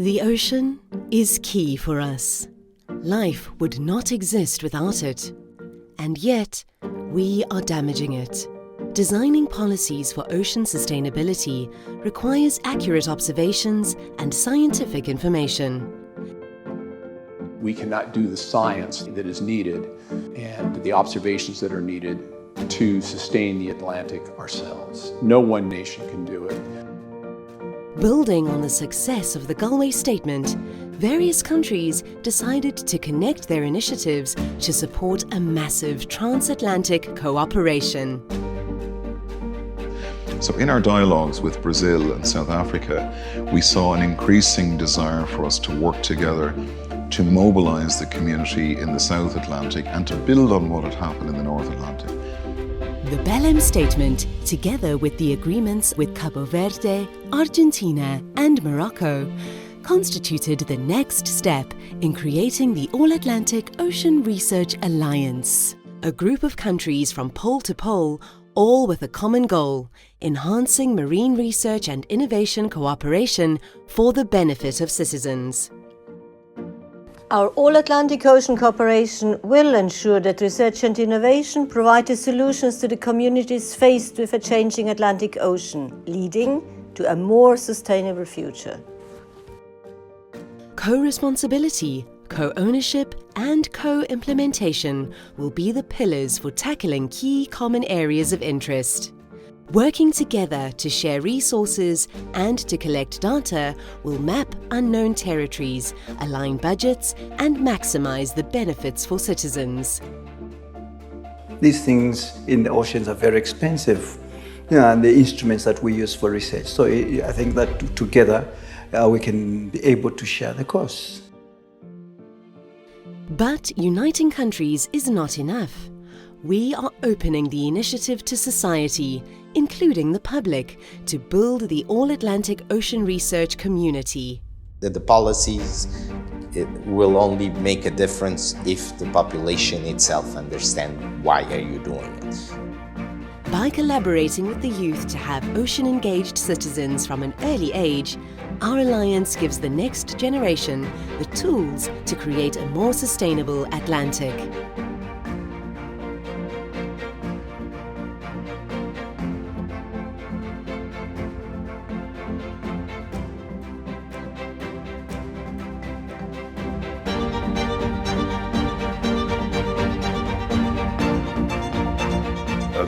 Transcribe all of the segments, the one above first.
The ocean is key for us. Life would not exist without it. And yet, we are damaging it. Designing policies for ocean sustainability requires accurate observations and scientific information. We cannot do the science that is needed and the observations that are needed to sustain the Atlantic ourselves. No one nation can do it. Building on the success of the Belém Statement, various countries decided to connect their initiatives to support a massive transatlantic cooperation. So in our dialogues with Brazil and South Africa, we saw an increasing desire for us to work together to mobilise the community in the South Atlantic and to build on what had happened in the North Atlantic. The Belém Statement, together with the agreements with Cabo Verde, Argentina and Morocco, constituted the next step in creating the All-Atlantic Ocean Research Alliance, a group of countries from pole to pole, all with a common goal: enhancing marine research and innovation cooperation for the benefit of citizens. Our All-Atlantic Ocean Cooperation will ensure that research and innovation provide the solutions to the communities faced with a changing Atlantic Ocean, leading to a more sustainable future. Co-responsibility, co-ownership and co-implementation will be the pillars for tackling key common areas of interest. Working together to share resources and to collect data will map unknown territories, align budgets and maximize the benefits for citizens. These things in the oceans are very expensive, and the instruments that we use for research. So I think that together we can be able to share the costs. But uniting countries is not enough. We are opening the initiative to society, including the public, to build the All-Atlantic Ocean Research community. The policies will only make a difference if the population itself understands why are you doing it. By collaborating with the youth to have ocean-engaged citizens from an early age, our alliance gives the next generation the tools to create a more sustainable Atlantic.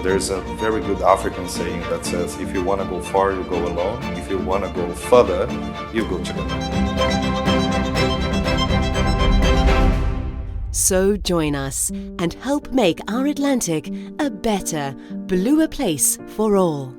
There's a very good African saying that says, if you want to go far, you go alone. If you want to go further, you go together. So join us and help make our Atlantic a better, bluer place for all.